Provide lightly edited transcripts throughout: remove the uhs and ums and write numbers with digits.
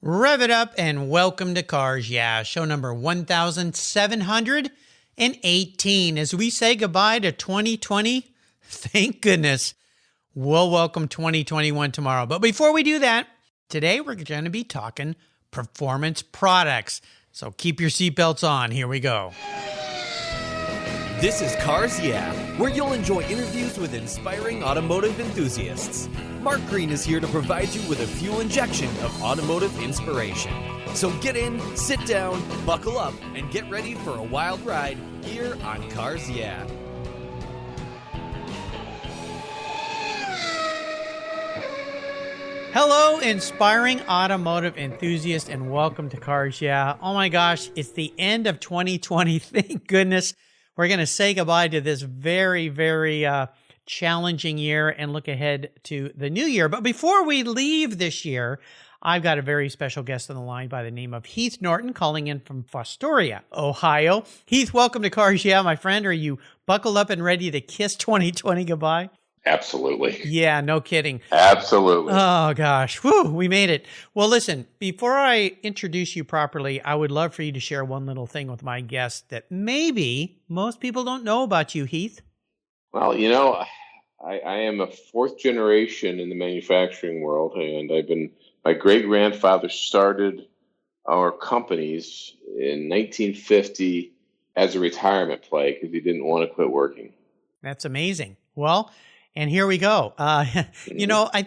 Rev it up and welcome to Cars Yeah, show number 1718. As we say goodbye to 2020, thank goodness, we'll welcome 2021 tomorrow. But before we do that, today we're going to be talking performance products. So keep your seatbelts on. Here we go. This is Cars Yeah, where you'll enjoy interviews with inspiring automotive enthusiasts. Mark Green is here to provide you with a fuel injection of automotive inspiration. So get in, sit down, buckle up, and get ready for a wild ride here on Cars Yeah. Hello, inspiring automotive enthusiasts, and welcome to Cars Yeah. Oh my gosh, it's the end of 2020. Thank goodness. We're going to say goodbye to this very, very challenging year and look ahead to the new year. But before we leave this year, I've got a very special guest on the line by the name of Heath Norton, calling in from Fostoria, Ohio. Heath, welcome to Cars Yeah, my friend. Are you buckled up and ready to kiss 2020 goodbye? Absolutely. Yeah, no kidding. Absolutely. Oh, gosh. Whew, we made it. Well, listen, before I introduce you properly, I would love for you to share one little thing with my guests that maybe most people don't know about you, Heath. Well, I am a fourth generation in the manufacturing world, and my great-grandfather started our companies in 1950 as a retirement play because he didn't want to quit working. That's amazing. Well, and here we go. I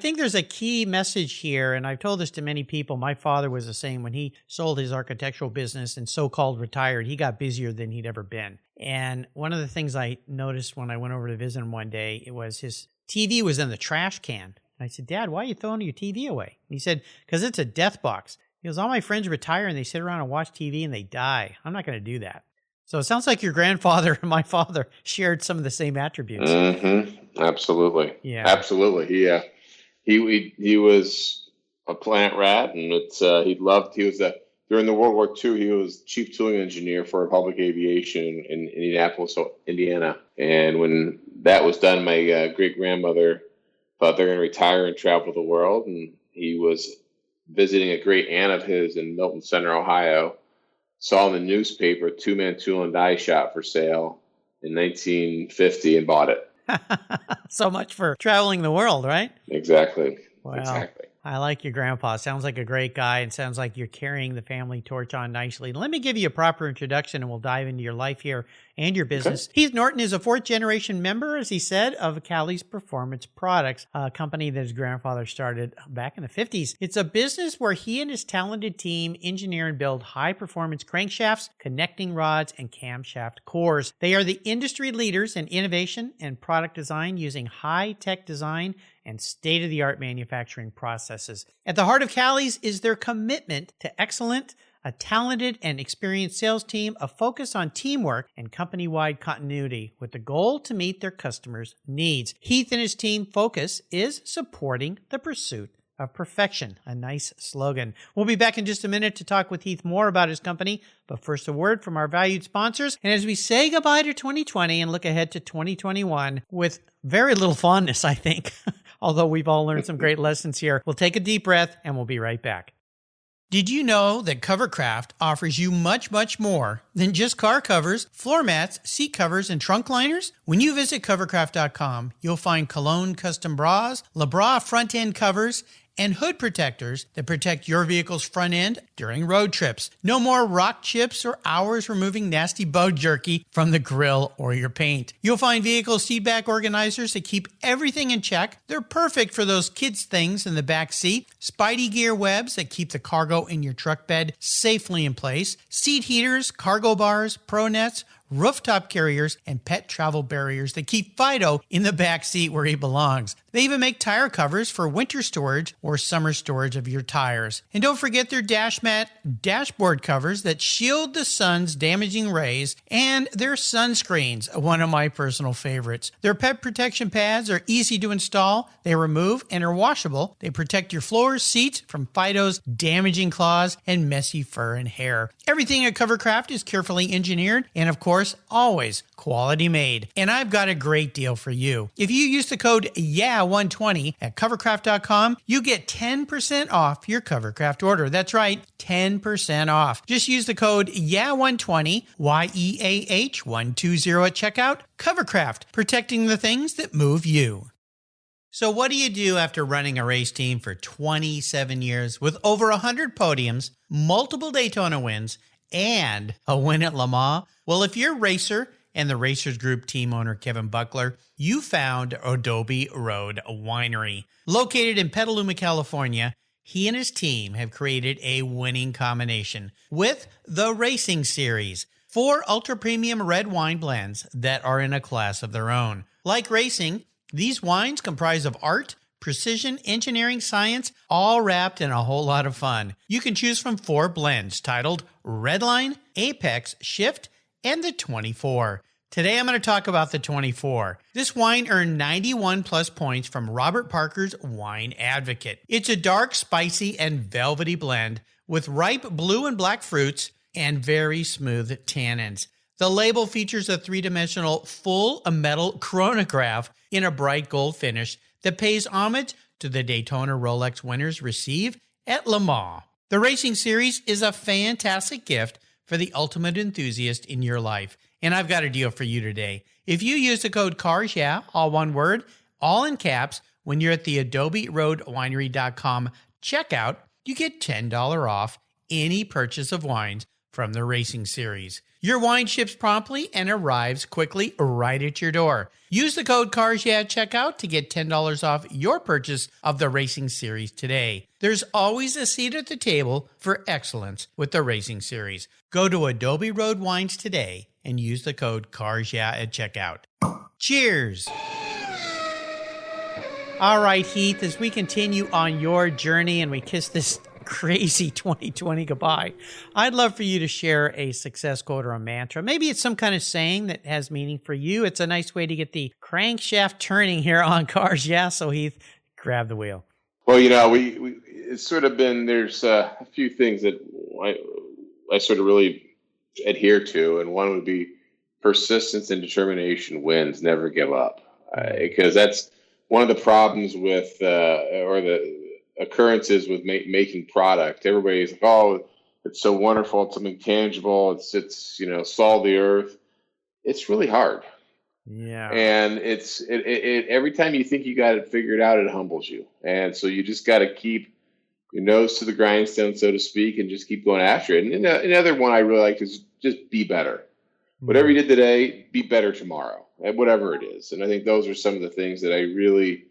think there's a key message here, and I've told this to many people. My father was the same. When he sold his architectural business and so-called retired, he got busier than he'd ever been. And one of the things I noticed when I went over to visit him one day, it was his TV was in the trash can. And I said, Dad, why are you throwing your TV away? And he said, because it's a death box. He goes, all my friends retire and they sit around and watch TV and they die. I'm not going to do that. So it sounds like your grandfather and my father shared some of the same attributes. Mm-hmm. Absolutely. Yeah. Absolutely. He was a plant rat, and during the World War II, he was chief tooling engineer for public aviation in Indianapolis, Indiana. And when that was done, my great-grandmother thought they're going to retire and travel the world. And he was visiting a great aunt of his in Milton Center, Ohio. Saw in the newspaper a two-man tool and die shop for sale in 1950 and bought it. So much for traveling the world, right? Exactly. Wow. Exactly. I like your grandpa. Sounds like a great guy, and sounds like you're carrying the family torch on nicely. Let me give you a proper introduction, and we'll dive into your life here and your business. Okay. Heath Norton is a fourth-generation member, as he said, of Callies Performance Products, a company that his grandfather started back in the 50s. It's a business where he and his talented team engineer and build high-performance crankshafts, connecting rods, and camshaft cores. They are the industry leaders in innovation and product design using high-tech design and state-of-the-art manufacturing processes. At the heart of Callies is their commitment to excellence, a talented and experienced sales team, a focus on teamwork, and company-wide continuity with the goal to meet their customers' needs. Heath and his team focus is supporting the pursuit of perfection, a nice slogan. We'll be back in just a minute to talk with Heath more about his company, but first a word from our valued sponsors. And as we say goodbye to 2020 and look ahead to 2021 with very little fondness, I think, although we've all learned some great lessons here, we'll take a deep breath and we'll be right back. Did you know that Covercraft offers you much, much more than just car covers, floor mats, seat covers, and trunk liners? When you visit covercraft.com, you'll find Cologne custom bras, LeBras front-end covers, and hood protectors that protect your vehicle's front end during road trips. No more rock chips or hours removing nasty bug jerky from the grill or your paint. You'll find vehicle seat back organizers that keep everything in check. They're perfect for those kids' things in the back seat. Spidey gear webs that keep the cargo in your truck bed safely in place. Seat heaters, cargo bars, pro nets, rooftop carriers, and pet travel barriers that keep Fido in the back seat where he belongs. They even make tire covers for winter storage or summer storage of your tires. And don't forget their dash mat dashboard covers that shield the sun's damaging rays, and their sunscreens, one of my personal favorites. Their pet protection pads are easy to install. They remove and are washable. They protect your floors, seats from Fido's damaging claws and messy fur and hair. Everything at Covercraft is carefully engineered, and of course, course, always quality made. And I've got a great deal for you. If you use the code YEAH120 at covercraft.com, you get 10% off your Covercraft order. That's right, 10% off. Just use the code YEAH120, YEAH120 at checkout. Covercraft, protecting the things that move you. So what do you do after running a race team for 27 years with over 100 podiums, multiple Daytona wins, and a win at Le Mans? Well, if you're a racer and the Racers Group team owner Kevin Buckler, you found Adobe Road Winery. Located in Petaluma, California, he and his team have created a winning combination with the Racing Series, 4 ultra-premium red wine blends that are in a class of their own. Like racing, these wines comprise of art, precision, engineering, science, all wrapped in a whole lot of fun. You can choose from 4 blends titled Redline, Apex, Shift, and the 24. Today I'm going to talk about the 24. This wine earned 91 plus points from Robert Parker's Wine Advocate. It's a dark, spicy, and velvety blend with ripe blue and black fruits and very smooth tannins. The label features a 3-dimensional full metal chronograph in a bright gold finish that pays homage to the Daytona Rolex winners receive at Le Mans. The Racing Series is a fantastic gift for the ultimate enthusiast in your life, and I've got a deal for you today. If you use the code CARSYEAH, all one word, all in caps, when you're at the AdobeRoadWinery.com checkout, you get $10 off any purchase of wines from the Racing Series. Your wine ships promptly and arrives quickly right at your door. Use the code CARSYEAH at checkout to get $10 off your purchase of the Racing Series today. There's always a seat at the table for excellence with the Racing Series. Go to Adobe Road Wines today and use the code CARSYEAH at checkout. Cheers! All right, Heath, as we continue on your journey and we kiss this crazy 2020 goodbye, I'd love for you to share a success quote or a mantra. Maybe it's some kind of saying that has meaning for you. It's a nice way to get the crankshaft turning here on Cars Yeah. So Heath, grab the wheel. Well, we it's sort of been, there's a few things that I sort of really adhere to, and one would be persistence and determination wins, never give up. Because that's one of the problems with, or the occurrences with making product. Everybody's like, oh, it's so wonderful, it's something tangible, it's salt of the earth. It's really hard. Yeah. And it's every time you think you got it figured out, it humbles you. And so you just got to keep your nose to the grindstone, so to speak, and just keep going after it. And another one I really like is just be better. Whatever you did today, be better tomorrow, at whatever it is. And I think those are some of the things that I really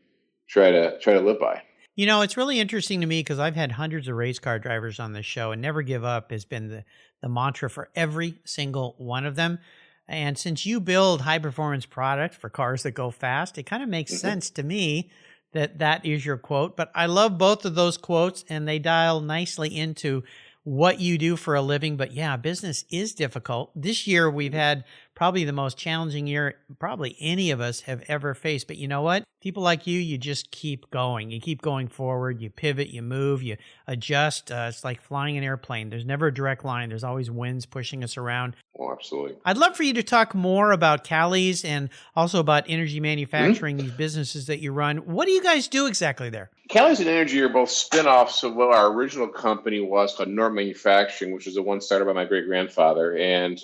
try to live by. It's really interesting to me because I've had hundreds of race car drivers on this show, and never give up has been the mantra for every single one of them. And since you build high performance products for cars that go fast, it kind of makes sense to me that is your quote. But I love both of those quotes, and they dial nicely into what you do for a living. But yeah, business is difficult. This year we've had probably the most challenging year probably any of us have ever faced. But you know what? People like you just keep going. You keep going forward. You pivot, you move, you adjust. It's like flying an airplane. There's never a direct line. There's always winds pushing us around. Oh, absolutely. I'd love for you to talk more about Callies and also about energy manufacturing, these businesses that you run. What do you guys do exactly there? Callies and Energy are both spin-offs of what our original company was called Norton Manufacturing, which was the one started by my great-grandfather. And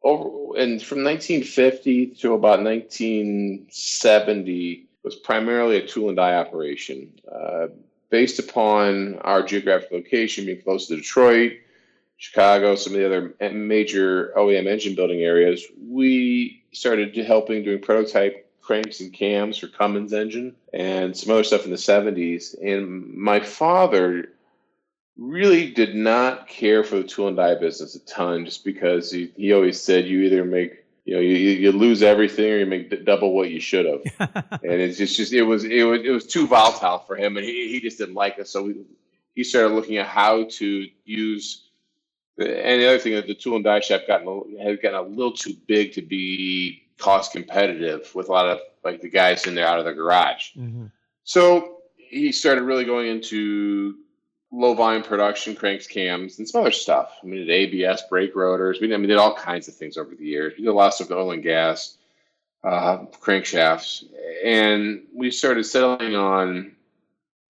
from 1950 to about 1970 was primarily a tool and die operation. Based upon our geographic location being close to Detroit, Chicago, some of the other major OEM engine building areas, we started doing prototype cranks and cams for Cummins engine and some other stuff in the 70s. And my father really did not care for the tool and die business a ton, just because he always said you either make, you lose everything or you make double what you should have. And it's just it was too volatile for him, and he just didn't like it. So he started looking at how to use. And the other thing is the tool and die shop had gotten a little too big to be cost competitive with a lot of like the guys in there out of the garage. Mm-hmm. So he started really going into low volume production, cranks, cams, and some other stuff. I mean, did ABS, brake rotors. We did all kinds of things over the years. We did a lot of stuff with oil and gas, crankshafts, and we started settling on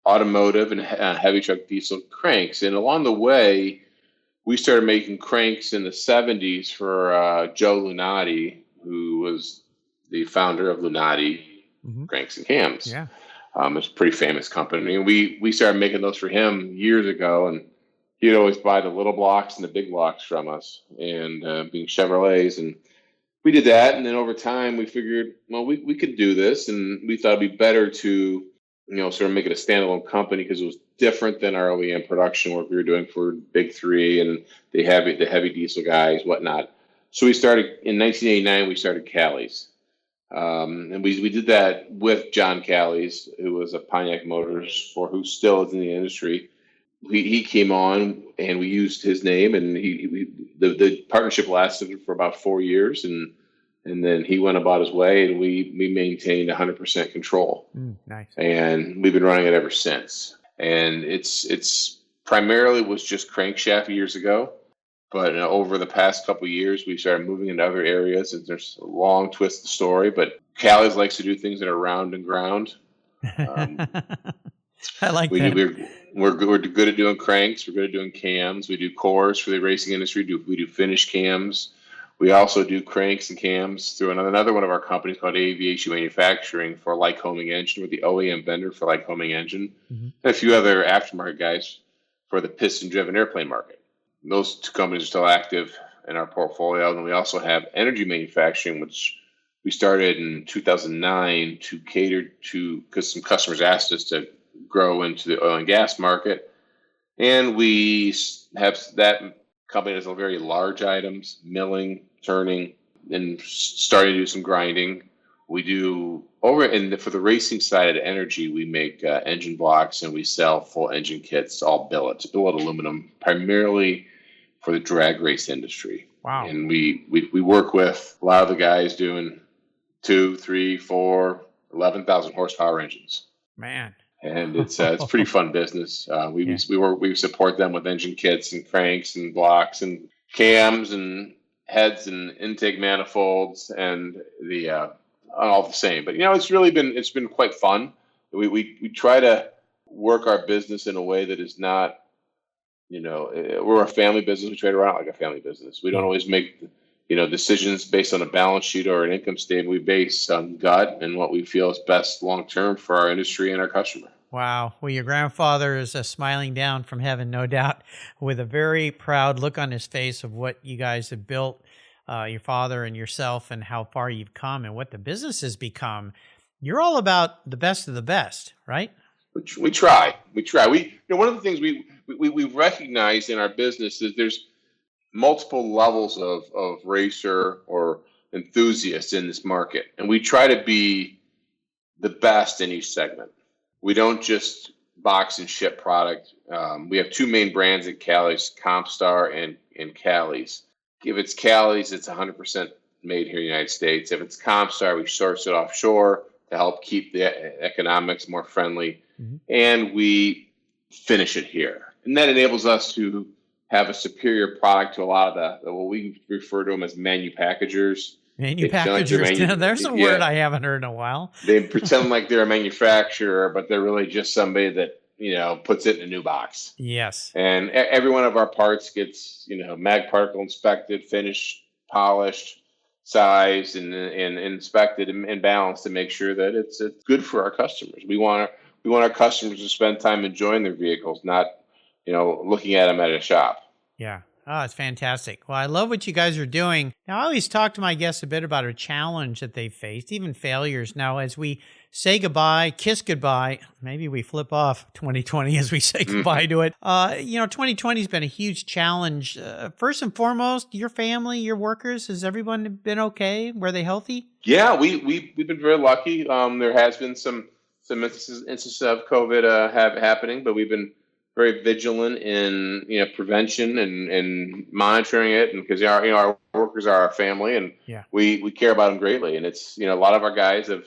automotive and heavy truck diesel cranks. And along the way, we started making cranks in the 70s for Joe Lunati, who was the founder of Lunati Cranks and Cams. Yeah. It's a pretty famous company. And we started making those for him years ago. And he'd always buy the little blocks and the big blocks from us, and being Chevrolets. And we did that. And then over time, we figured, well, we could do this. And we thought it'd be better to, sort of make it a standalone company, because it was different than our OEM production work we were doing for Big Three and the heavy diesel guys, whatnot. So we started in 1989. We started Callies, and we did that with John Callies, who was a Pontiac Motors who still is in the industry. He came on, and we used his name, and the partnership lasted for about 4 years, and then he went about his way, and we maintained 100% control. Nice. And we've been running it ever since. And it's primarily was just crankshaft years ago, but over the past couple of years, we started moving into other areas, and there's a long twist of the story. But Callies likes to do things that are round and ground. I like that. We're good at doing cranks. We're good at doing cams. We do cores for the racing industry. We do finished cams. We also do cranks and cams through another one of our companies called Aviation Manufacturing for Lycoming Engine. We're the OEM vendor for Lycoming Engine, and a few other aftermarket guys for the piston-driven airplane market. Those two companies are still active in our portfolio. And then we also have Energy Manufacturing, which we started in 2009 to cater to, because some customers asked us to grow into the oil and gas market. And we have that company does very large items, milling, turning, and starting to do some grinding. We do for the racing side of Energy, we make engine blocks, and we sell full engine kits, all billet aluminum, primarily for the drag race industry. Wow. And we work with a lot of the guys doing 2, 3, 4, 11,000 horsepower engines. Man. And it's pretty fun business. We support them with engine kits and cranks and blocks and cams and heads and intake manifolds and the all the same. But it's been quite fun. We try to work our business in a way that is not, we're a family business. We try to run it like a family business. We don't always make decisions based on a balance sheet or an income statement. We base on gut and what we feel is best long-term for our industry and our customer. Wow. Well, your grandfather is smiling down from heaven, no doubt, with a very proud look on his face of what you guys have built, your father and yourself, and how far you've come and what the business has become. You're all about the best of the best, right? We try. One of the things we've recognized in our business is there's multiple levels of racer or enthusiasts in this market. And we try to be the best in each segment. We don't just box and ship product. We have two main brands at Callies, Compstar and Callies. If it's Callies, it's 100% made here in the United States. If it's Compstar, we source it offshore to help keep the economics more friendly. And we finish it here. And that enables us to have a superior product to a lot of the what we refer to them as manufacturers. Manufacturers. There's a word I haven't heard in a while. They pretend like they're a manufacturer, but they're really just somebody that, puts it in a new box. Yes. And every one of our parts gets, mag particle inspected, finished, polished, sized, and inspected and balanced to make sure that it's good for our customers. We want our customers to spend time enjoying their vehicles, not looking at them at a shop. Yeah. Oh, it's fantastic. Well, I love what you guys are doing. Now, I always talk to my guests a bit about a challenge that they've faced, even failures. Now, as we say goodbye, kiss goodbye, maybe we flip off 2020 as we say goodbye to it. 2020 has been a huge challenge. First and foremost, your family, your workers, has everyone been okay? Were they healthy? Yeah, we've been very lucky. There has been some instances of COVID happening, but we've been very vigilant in prevention and monitoring it, and because our workers are our family, and we care about them greatly. And it's a lot of our guys have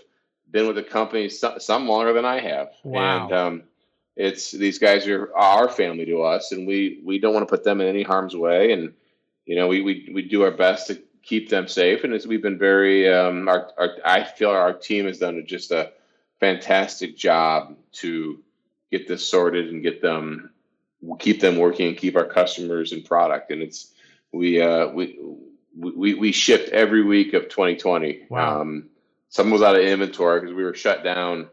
been with the company some longer than I have. Wow. And it's these guys are our family to us, and we don't want to put them in any harm's way. And we do our best to keep them safe. And as we've been very, I feel our team has done just a fantastic job to get this sorted and keep them working and keep our customers in product. And we shipped every week of 2020. Wow. Some was out of inventory because we were shut down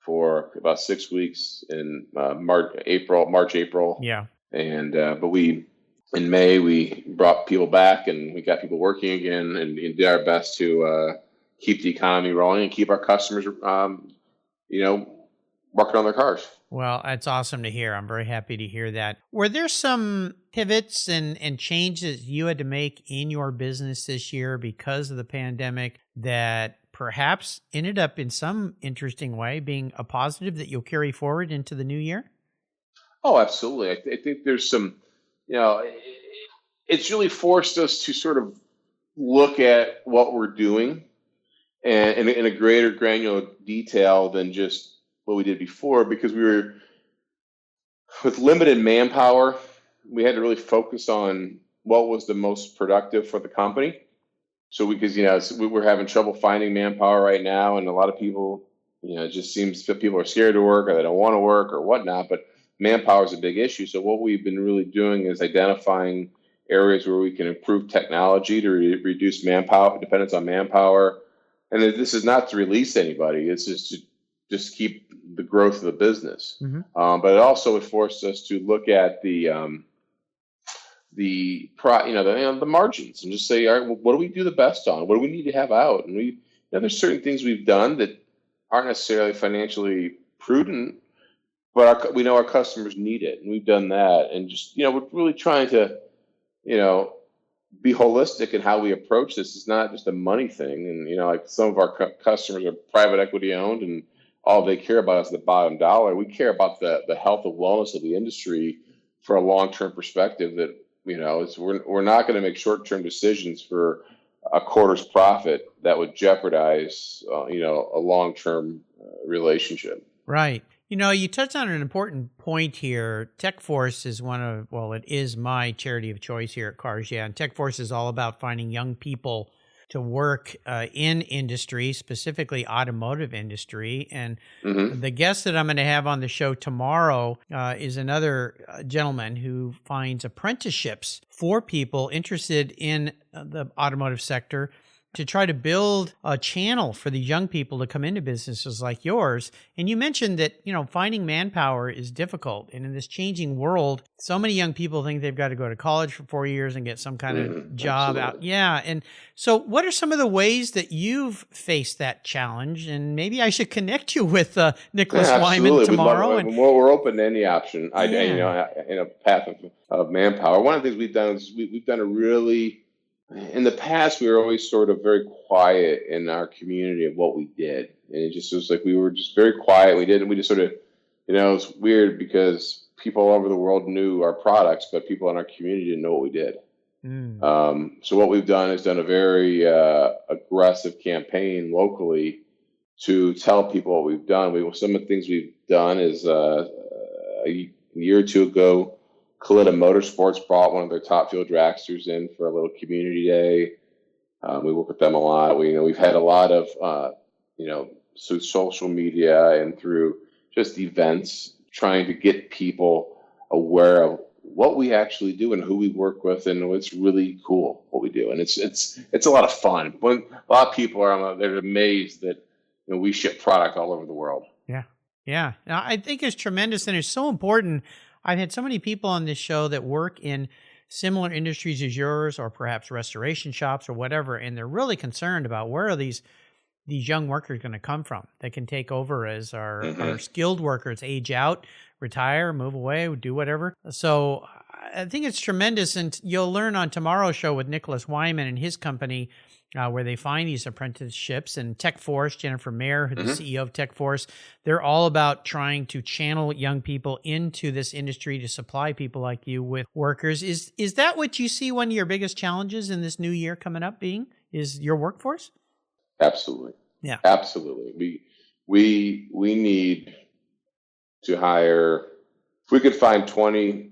for about 6 weeks in March, April. Yeah. And but in May we brought people back and we got people working again and did our best to keep the economy rolling and keep our customers, working on their cars. Well, that's awesome to hear. I'm very happy to hear that. Were there some pivots and changes you had to make in your business this year because of the pandemic that perhaps ended up in some interesting way being a positive that you'll carry forward into the new year? Oh, absolutely. I think there's some, it's really forced us to sort of look at what we're doing and in a greater granular detail than just what we did before, because we were with limited manpower. We had to really focus on what was the most productive for the company. So because we're having trouble finding manpower right now, and a lot of people, it just seems that people are scared to work or they don't want to work or whatnot. But manpower is a big issue. So what we've been really doing is identifying areas where we can improve technology to reduce manpower dependence on manpower. And this is not to release anybody; it's just keep the growth of the business. Mm-hmm. But it also forced us to look at the margins and just say, all right, well, what do we do the best on? What do we need to have out? And there's certain things we've done that aren't necessarily financially prudent, but we know our customers need it, and we've done that. And just we're really trying to be holistic in how we approach this. It's not just a money thing. And like some of our customers are private equity owned, and all they care about is the bottom dollar. We care about the health and wellness of the industry for a long-term perspective. That we're not going to make short-term decisions for a quarter's profit that would jeopardize a long-term relationship. Right. You touched on an important point here. TechForce is it is my charity of choice here at Cars. Yeah, and TechForce is all about finding young people to work in industry, specifically automotive industry. And the guest that I'm going to have on the show tomorrow is another gentleman who finds apprenticeships for people interested in the automotive sector to try to build a channel for these young people to come into businesses like yours. And you mentioned that, finding manpower is difficult. And in this changing world, so many young people think they've got to go to college for 4 years and get some kind of job out. Yeah. And so what are some of the ways that you've faced that challenge? And maybe I should connect you with Nicholas Wyman tomorrow. We're open to any option. In a path of manpower. One of the things we've done is we've done a really, in the past, we were always sort of very quiet in our community of what we did. And it just was like we were just very quiet. We just sort of, it's weird because people all over the world knew our products, but people in our community didn't know what we did. So what we've done is done a very aggressive campaign locally to tell people what we've done. Some of the things we've done is a year or two ago, Callies Motorsports brought one of their top field dragsters in for a little community day. We work with them a lot. We've had a lot of through social media and through just events, trying to get people aware of what we actually do and who we work with, and it's really cool what we do, and it's a lot of fun. When a lot of people they're amazed that we ship product all over the world. Yeah. Now, I think it's tremendous, and it's so important. I've had so many people on this show that work in similar industries as yours, or perhaps restoration shops or whatever, and they're really concerned about where are these young workers going to come from that can take over as our skilled workers age out, retire, move away, do whatever. So I think it's tremendous, and you'll learn on tomorrow's show with Nicholas Wyman and his company where they find these apprenticeships. And TechForce, Jennifer Mayer, who's the CEO of TechForce, they're all about trying to channel young people into this industry to supply people like you with workers. Is that what you see one of your biggest challenges in this new year coming up being, is your workforce? Absolutely. Yeah. Absolutely. We need to hire. If we could find 20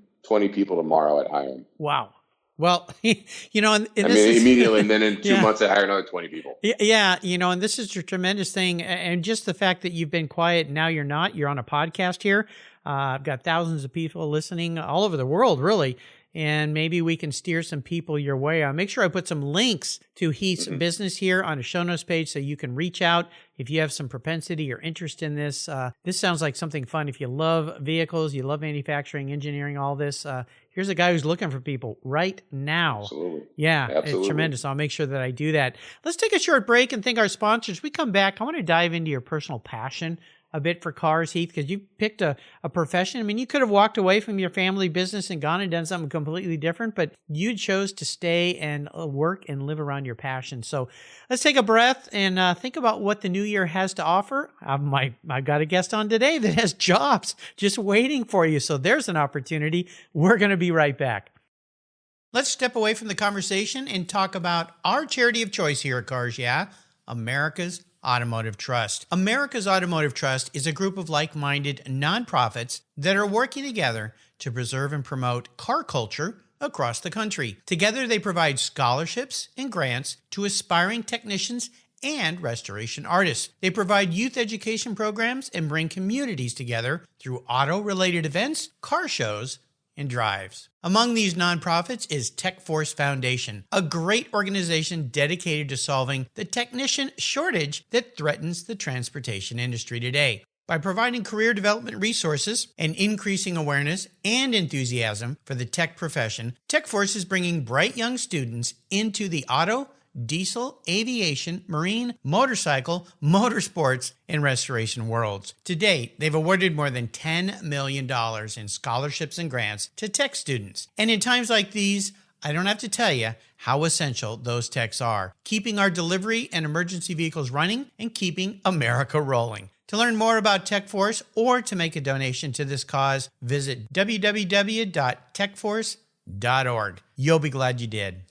people tomorrow, I'd hire them. Wow. Well, and I mean, immediately, and then in 2 months, I hire another 20 people. Yeah, and this is a tremendous thing. And just the fact that you've been quiet and now you're not, you're on a podcast here. I've got thousands of people listening all over the world, really. And maybe we can steer some people your way. I'll make sure I put some links to Heath's business here on a show notes page so you can reach out if you have some propensity or interest in this. This sounds like something fun. If you love vehicles, you love manufacturing, engineering, all this, here's a guy who's looking for people right now. Absolutely. Yeah, Absolutely. It's tremendous. I'll make sure that I do that. Let's take a short break and thank our sponsors. We come back. I want to dive into your personal passion a bit for cars, Heath, because you picked a profession. I mean, you could have walked away from your family business and gone and done something completely different, but you chose to stay and work and live around your passion. So let's take a breath and think about what the new year has to offer. I've got a guest on today that has jobs just waiting for you. So there's an opportunity. We're going to be right back. Let's step away from the conversation and talk about our charity of choice here at Cars Yeah, America's Automotive Trust. America's Automotive Trust is a group of like-minded nonprofits that are working together to preserve and promote car culture across the country. Together, they provide scholarships and grants to aspiring technicians and restoration artists. They provide youth education programs and bring communities together through auto-related events, car shows, and drives. Among these nonprofits is TechForce Foundation, a great organization dedicated to solving the technician shortage that threatens the transportation industry today. By providing career development resources and increasing awareness and enthusiasm for the tech profession, TechForce is bringing bright young students into the auto, diesel, aviation, marine, motorcycle, motorsports, and restoration worlds. To date, they've awarded more than $10 million in scholarships and grants to tech students. And in times like these, I don't have to tell you how essential those techs are, keeping our delivery and emergency vehicles running and keeping America rolling. To learn more about TechForce or to make a donation to this cause, visit www.techforce.org. You'll be glad you did.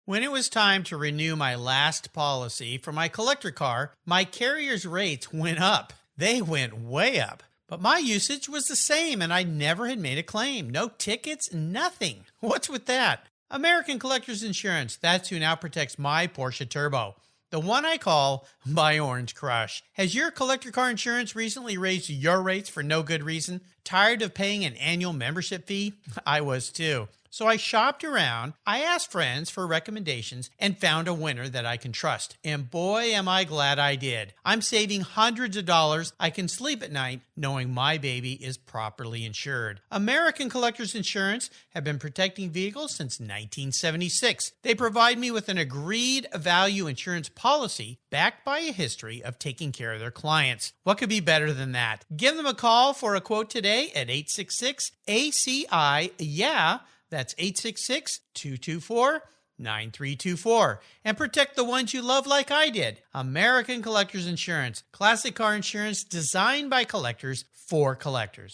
When it was time to renew my last policy for my collector car, my carrier's rates went up. They went way up. But my usage was the same and I never had made a claim. No tickets, nothing. What's with that? American Collectors Insurance, that's who now protects my Porsche Turbo, the one I call my Orange Crush. Has your collector car insurance recently raised your rates for no good reason? Tired of paying an annual membership fee? I was too. So I shopped around, I asked friends for recommendations, and found a winner that I can trust. And boy, am I glad I did. I'm saving hundreds of dollars. I can sleep at night knowing my baby is properly insured. American Collectors Insurance have been protecting vehicles since 1976. They provide me with an agreed value insurance policy backed by a history of taking care of their clients. What could be better than that? Give them a call for a quote today at 866-ACI-YEAH. That's 866-224-9324. And protect the ones you love like I did. American Collectors Insurance. Classic car insurance designed by collectors for collectors.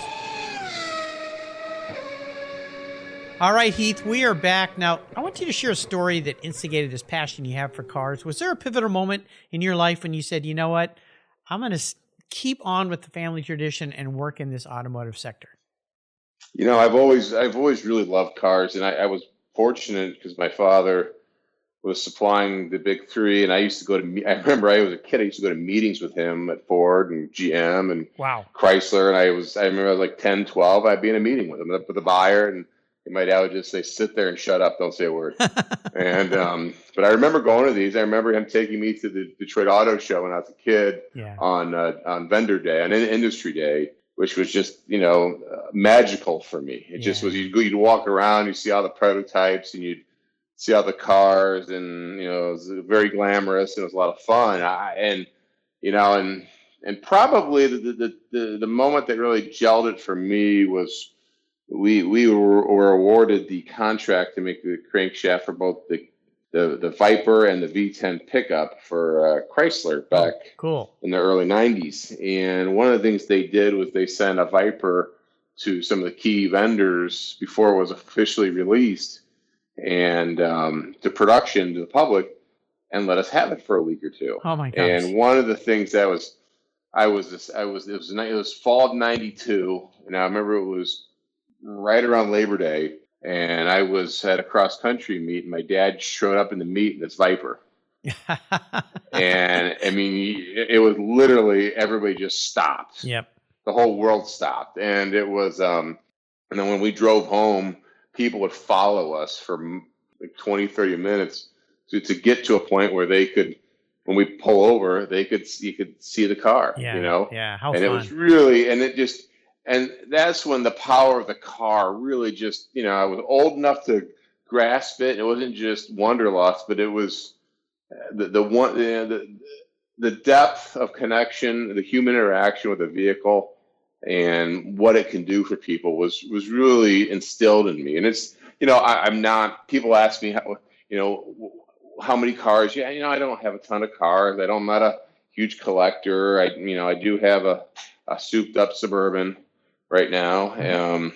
All right, Heath, we are back. Now, I want you to share a story that instigated this passion you have for cars. Was there a pivotal moment in your life when you said, you know what, I'm going to keep on with the family tradition and work in this automotive sector? You know, I've always really loved cars, and I was fortunate because my father was supplying the big three, and I used to go to. I remember I was a kid. I used to go to meetings with him at Ford and GM and Chrysler, and I remember I was like 10, 12. I'd be in a meeting with him with a buyer, and my dad would just say, "Sit there and shut up. Don't say a word." And but I remember going to these. I remember him taking me to the Detroit Auto Show when I was a kid on vendor day, on industry day, which was just, magical for me. It just was, you'd walk around, you see all the prototypes, and you'd see all the cars, and, it was very glamorous, and it was a lot of fun. And probably the moment that really gelled it for me was we were awarded the contract to make the crankshaft for both the Viper and the V10 pickup for Chrysler back in the early 90s. And one of the things they did was they sent a Viper to some of the key vendors before it was officially released and to production, to the public, and let us have it for a week or two. Oh, my gosh. And one of the things that was it was fall of '92, and I remember it was right around Labor Day, and I was at a cross country meet, and my dad showed up in the meet in this Viper. And I mean, it was literally everybody just stopped. Yep. The whole world stopped, and it was. And then when we drove home, people would follow us for like 20, 30 minutes to get to a point where they could, when we pull over, you could see the car. Yeah. You know. Yeah. How and fun. It was really, and that's when the power of the car really just, I was old enough to grasp it. It wasn't just wanderlust, but it was the depth of connection, the human interaction with the vehicle, and what it can do for people was really instilled in me. And it's, I'm not. People ask me how many cars. Yeah, I don't have a ton of cars. I'm not a huge collector. I do have a souped up Suburban right now,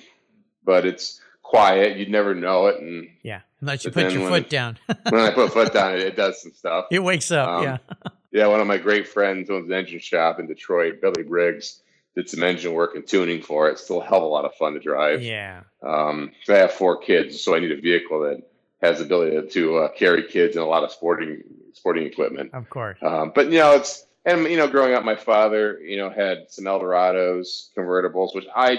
but it's quiet. You'd never know it. And yeah, unless you put your foot down. When I put foot down, it does some stuff. It wakes up. Yeah. Yeah, one of my great friends owns an engine shop in Detroit, Billy Briggs. Did some engine work and tuning for it. Still a hell of a lot of fun to drive. Yeah. So I have 4 kids, so I need a vehicle that has the ability to carry kids and a lot of sporting equipment. Of course. But growing up, my father, had some Eldorados, convertibles, which I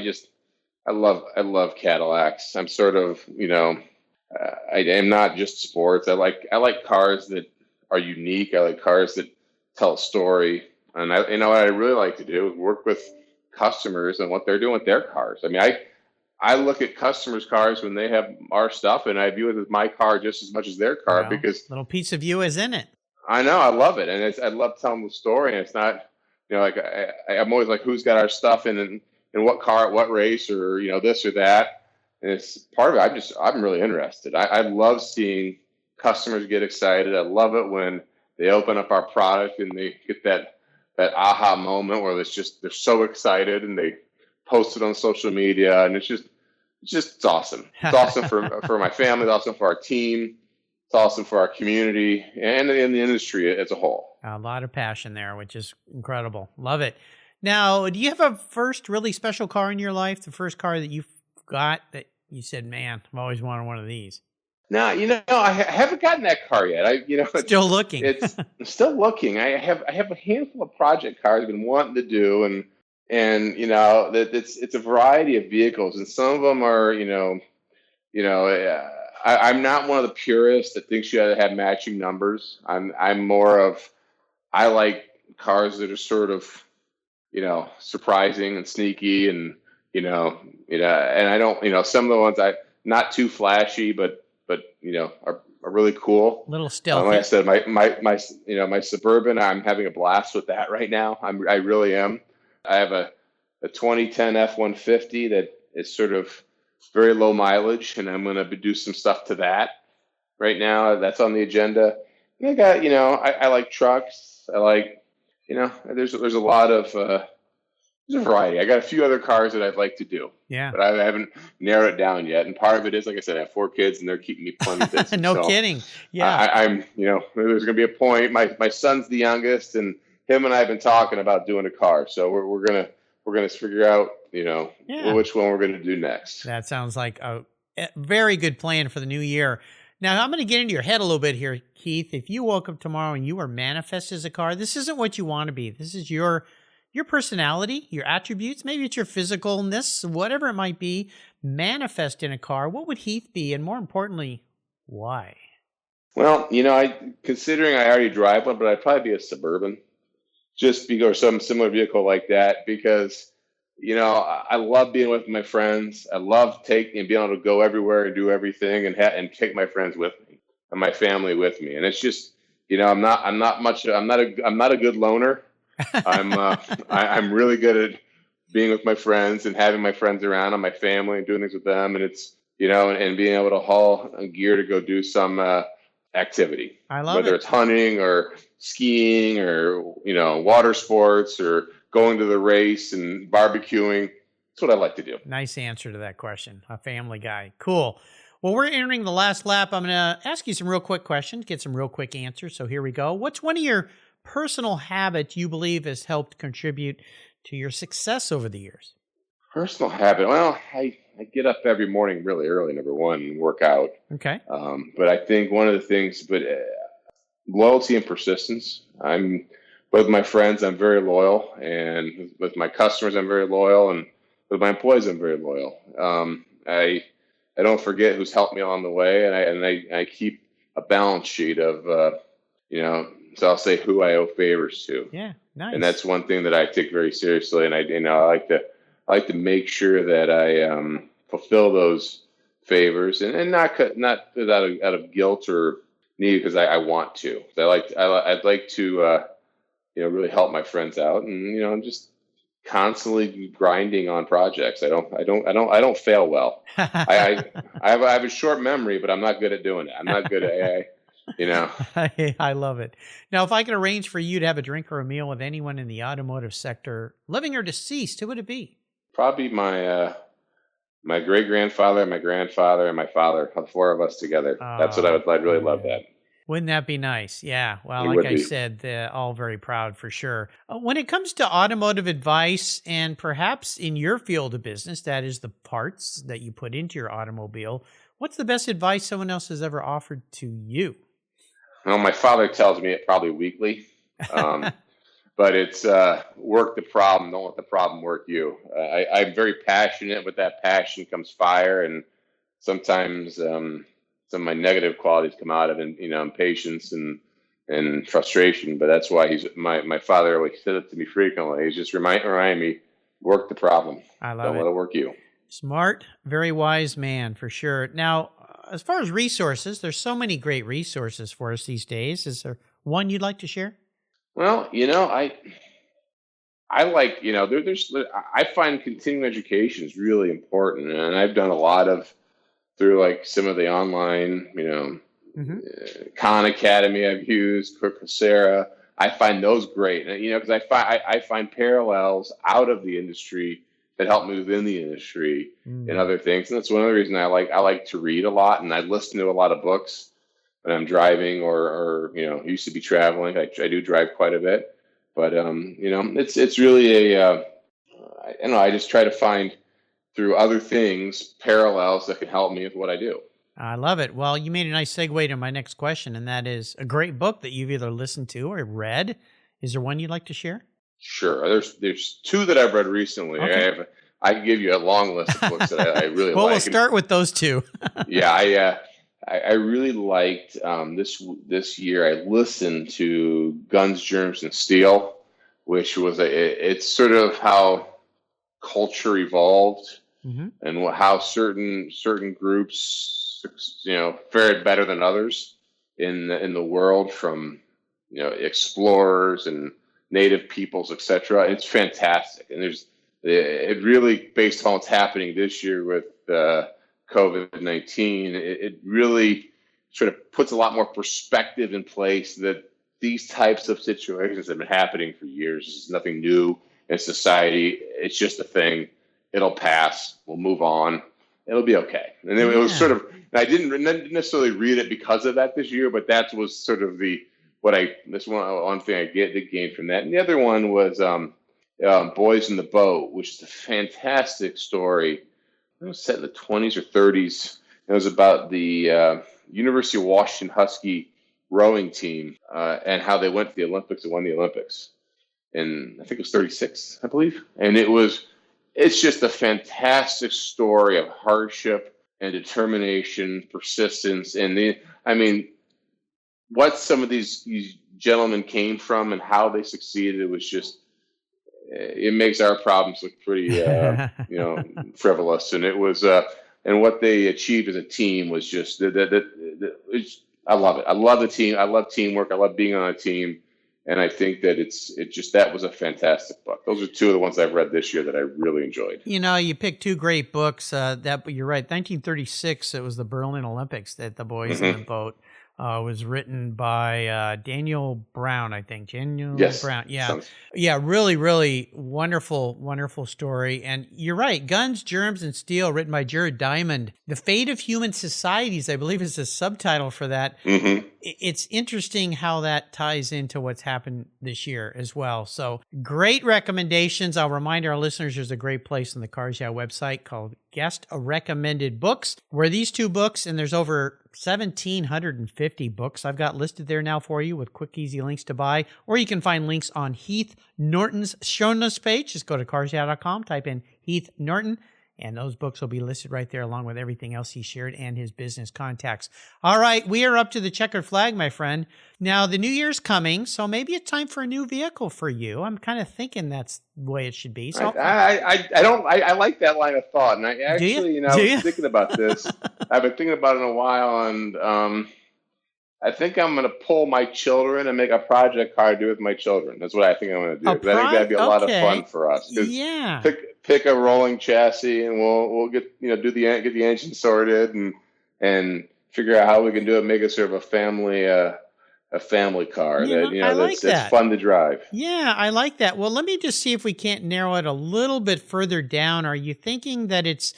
love Cadillacs. I'm sort of, I am not just sports. I like cars that are unique. I like cars that tell a story. And what I really like to do is work with customers and what they're doing with their cars. I mean, I look at customers' cars when they have our stuff, and I view it as my car just as much as their car, because little piece of you is in it. I know, I love it, and I love telling the story. And it's not, I'm always like, who's got our stuff in what car at what race, or this or that. And it's part of it. I'm really interested. I love seeing customers get excited. I love it when they open up our product and they get that aha moment where they're so excited and they post it on social media, and it's awesome. It's awesome for my family. It's awesome for our team. It's awesome for our community and in the industry as a whole. A lot of passion there, which is incredible. Love it. Now, do you have a first really special car in your life? The first car that you got that you said, "Man, I've always wanted one of these." No, I haven't gotten that car yet. Still looking. I'm still looking. I have a handful of project cars I've been wanting to do, and that it's a variety of vehicles, and some of them are, I'm not one of the purists that thinks you have to have matching numbers. I'm more of, I like cars that are sort of, surprising and sneaky, and and I don't, some of the ones not too flashy, but are really cool. Little stealthy. Like I said, my Suburban, I'm having a blast with that right now. I really am. I have a 2010 F-150 that is sort of very low mileage, and I'm going to do some stuff to that right now. That's on the agenda. And I got, I like trucks. I like, there's a lot of, there's a variety. I got a few other cars that I'd like to do. Yeah. But I haven't narrowed it down yet. And part of it is, like I said, I have 4 kids, and they're keeping me plenty busy. No kidding. Yeah. I'm, there's going to be a point. My son's the youngest, and him and I have been talking about doing a car. So we're gonna figure out, which one we're gonna do next. That sounds like a very good plan for the new year. Now, I'm going to get into your head a little bit here, Heath. If you woke up tomorrow and you were manifest as a car, this isn't what you want to be. This is your personality, your attributes. Maybe it's your physicalness, whatever it might be. Manifest in a car. What would Heath be? And more importantly, why? Well, considering I already drive one, but I'd probably be a Suburban, or some similar vehicle like that, because, I love being with my friends. I love being able to go everywhere and do everything, and take my friends with me and my family with me. And it's just, I'm not a good loner. I'm really good at being with my friends and having my friends around and my family and doing things with them. And it's, and being able to haul gear to go do some activity. I love whether it. It's hunting or skiing or, water sports or going to the race and barbecuing. That's what I like to do. Nice answer to that question. A family guy. Cool. Well, we're entering the last lap. I'm going to ask you some real quick questions, get some real quick answers. So here we go. What's one of your personal habit you believe has helped contribute to your success over the years? Personal habit. Well, I get up every morning really early, number one, and work out. Okay. But I think one of the things, loyalty and persistence. With my friends, I'm very loyal, and with my customers, I'm very loyal, and with my employees, I'm very loyal. I don't forget who's helped me along the way, and I keep a balance sheet of so I'll say who I owe favors to. Yeah, nice. And that's one thing that I take very seriously, and I like to make sure that I fulfill those favors, and not out of guilt or need, because I want to. I'd like to really help my friends out, and just constantly grinding on projects. I don't fail well. I have a short memory, but I'm not good at doing it. I'm not good at I love it. Now, if I could arrange for you to have a drink or a meal with anyone in the automotive sector, living or deceased, who would it be? Probably my great grandfather, my grandfather, and my father. The four of us together. That's what I'd really love that. Wouldn't that be nice? Yeah. Well, It like would I be. said, they're all very proud for sure. When it comes to automotive advice, and perhaps in your field of business, that is the parts that you put into your automobile, what's the best advice someone else has ever offered to you? Well, my father tells me it probably weekly, but it's work the problem, don't let the problem work you. I'm very passionate. With that passion comes fire, and sometimes some of my negative qualities come out of impatience and frustration. But that's why my father always said it to me frequently. He's just remind me, work the problem. I love Don't it. let it work you. Smart, very wise man for sure. Now, as far as resources, there's so many great resources for us these days. Is there one you'd like to share? Well, I like, I find continuing education is really important, and I've done a lot of through like some of the online, Khan Academy I've used, Coursera. I find those great, because I find parallels out of the industry that help me within the industry and other things. And that's one of the reasons I like to read a lot, and I listen to a lot of books when I'm driving or used to be traveling. I do drive quite a bit, but it's really I just try to find through other things parallels that can help me with what I do. I love it. Well, you made a nice segue to my next question, and that is a great book that you've either listened to or read. Is there one you'd like to share? Sure. There's two that I've read recently. Okay. I can give you a long list of books that I really well, like. We'll start with those two. Yeah, I really liked this year. I listened to Guns, Germs, and Steel, which was it's sort of how culture evolved and how certain groups fared better than others in the world, from explorers and native peoples, etc. It's fantastic, and it really, based on what's happening this year with COVID-19, it really sort of puts a lot more perspective in place that these types of situations have been happening for years. This is nothing new in society. It's just a thing. It'll pass. We'll move on. It'll be okay. And then it was sort of, I didn't necessarily read it because of that this year, but that was sort of one thing I gained from that. And the other one was Boys in the Boat, which is a fantastic story. It was set in the 20s or 30s. It was about the University of Washington Husky rowing team and how they went to the Olympics and won the Olympics. And I think it was 36, I believe. And it's just a fantastic story of hardship and determination, persistence. And what some of these gentlemen came from and how they succeeded was just, it makes our problems look pretty, frivolous. And it was, and what they achieved as a team was just, I love it. I love the team. I love teamwork. I love being on a team. And I think that that was a fantastic book. Those are two of the ones I've read this year that I really enjoyed. You picked two great books. But you're right. 1936, it was the Berlin Olympics that the Boys in the Boat was written by Daniel Brown, I think. Yes. Brown. Yeah. Yeah. Really, really wonderful, wonderful story. And you're right. Guns, Germs, and Steel, written by Jared Diamond. The Fate of Human Societies, I believe, is the subtitle for that. it's interesting how that ties into what's happened this year as well. So great recommendations. I'll remind our listeners there's a great place on the Cars Yeah website called Guest Recommended Books, where these two books, and there's over 1,750 books I've got listed there now for you with quick, easy links to buy, or you can find links on Heath Norton's show notes page. Just go to carsyeah.com, type in Heath Norton, and those books will be listed right there along with everything else he shared and his business contacts. All right, we are up to the checkered flag, my friend. Now, the new year's coming, so maybe it's time for a new vehicle for you. I'm kind of thinking that's the way it should be. So I like that line of thought, and I actually, I was thinking about this. I've been thinking about it in a while, and I think I'm going to pull my children and make a project car to do with my children. That's what I think I'm going to do. I think that'd be a lot of fun for us. Yeah. Pick a rolling chassis, and we'll get get the engine sorted and figure out how we can do it. Make it sort of a family car that's fun to drive. Yeah, I like that. Well, let me just see if we can't narrow it a little bit further down. Are you thinking that it's?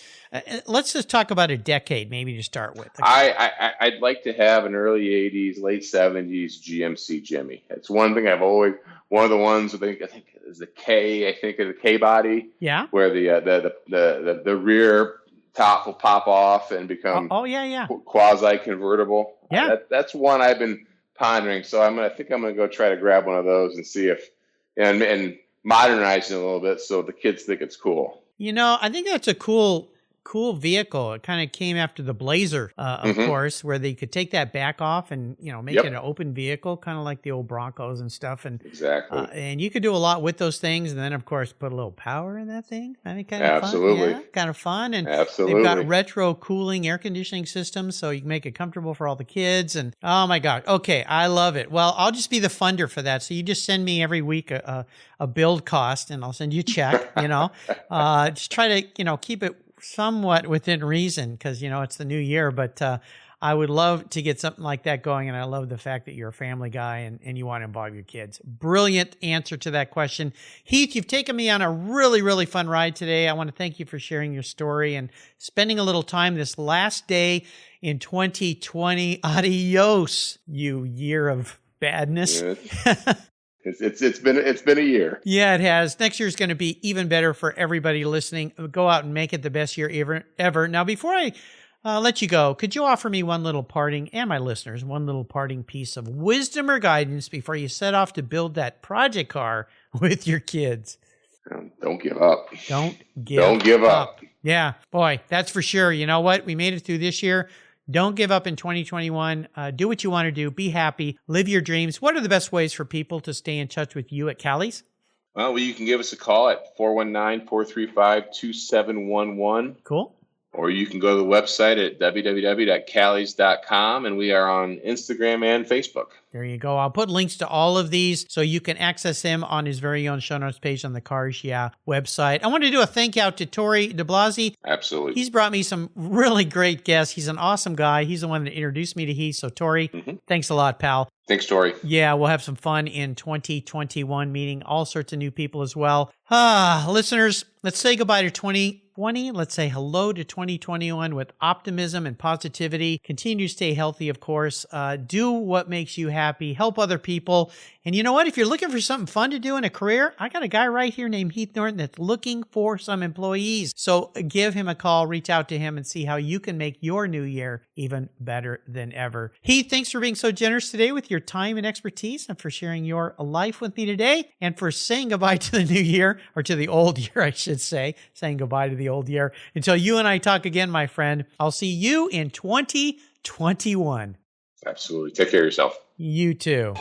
Let's just talk about a decade, maybe to start with. I'd like to have an early '80s, late '70s GMC Jimmy. It's one thing I've always. One of the ones I think is the K. I think of the K body. Yeah. Where the rear top will pop off and become quasi convertible. Yeah. That's one I've been pondering. So I think I'm gonna go try to grab one of those and see if and modernize it a little bit so the kids think it's cool. I think that's a cool vehicle. It kind of came after the Blazer, of course, where they could take that back off and, make it an open vehicle, kind of like the old Broncos and stuff. And exactly. And you could do a lot with those things. And then, of course, put a little power in that thing. I think kind of absolutely fun. Yeah, kind of fun. And absolutely. They've got retro cooling air conditioning systems, so you can make it comfortable for all the kids. And oh my God. Okay. I love it. Well, I'll just be the funder for that. So you just send me every week a build cost and I'll send you a check, just try to, keep it somewhat within reason because, it's the new year, but I would love to get something like that going. And I love the fact that you're a family guy and you want to involve your kids. Brilliant answer to that question. Heath, you've taken me on a really, really fun ride today. I want to thank you for sharing your story and spending a little time this last day in 2020. Adios, you year of badness. Yeah. It's been a year. Yeah, it has. Next year is going to be even better for everybody listening. Go out and make it the best year ever. Now, before I let you go, could you offer me one little parting, and my listeners, one little parting piece of wisdom or guidance before you set off to build that project car with your kids? Don't give up. Don't give up. Yeah, boy, that's for sure. You know what? We made it through this year. Don't give up in 2021. Do what you want to do. Be happy. Live your dreams. What are the best ways for people to stay in touch with you at Callies? Well, you can give us a call at 419-435-2711. Cool. Or you can go to the website at www.callies.com, and we are on Instagram and Facebook. There you go. I'll put links to all of these so you can access him on his very own show notes page on the Cars Yeah website. I want to do a thank you out to Tori DeBlasi. Absolutely. He's brought me some really great guests. He's an awesome guy. He's the one that introduced me to Heath. So Tori, thanks a lot, pal. Thanks, Tori. Yeah, we'll have some fun in 2021, meeting all sorts of new people as well. Listeners, let's say goodbye to 2020. Let's say hello to 2021 with optimism and positivity. Continue to stay healthy, of course. Do what makes you happy. Help other people. And you know what? If you're looking for something fun to do in a career, I got a guy right here named Heath Norton that's looking for some employees. So give him a call, reach out to him, and see how you can make your new year even better than ever. Heath, thanks for being so generous today with your time and expertise and for sharing your life with me today and for saying goodbye to the new year, or to the old year, I should say, saying goodbye to the old year. Until you and I talk again, my friend, I'll see you in 2021. Absolutely. Take care of yourself. You too.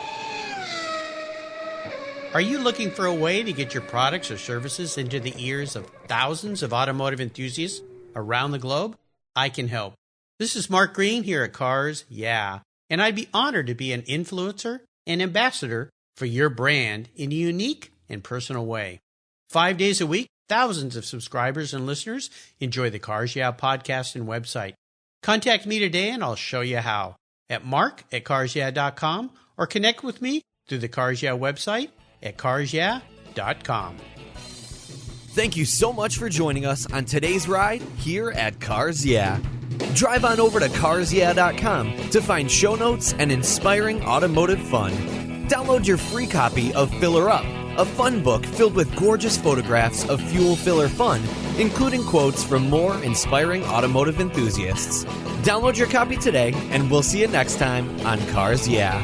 Are you looking for a way to get your products or services into the ears of thousands of automotive enthusiasts around the globe? I can help. This is Mark Green here at Cars Yeah, and I'd be honored to be an influencer and ambassador for your brand in a unique and personal way. 5 days a week, thousands of subscribers and listeners enjoy the Cars Yeah podcast and website. Contact me today and I'll show you how at mark@carsyeah.com or connect with me through the Cars Yeah website at carsyeah.com. Thank you so much for joining us on today's ride here at Cars Yeah. Drive on over to carsyeah.com to find show notes and inspiring automotive fun. Download your free copy of Filler Up, a fun book filled with gorgeous photographs of fuel filler fun, including quotes from more inspiring automotive enthusiasts. Download your copy today, and we'll see you next time on Cars Yeah.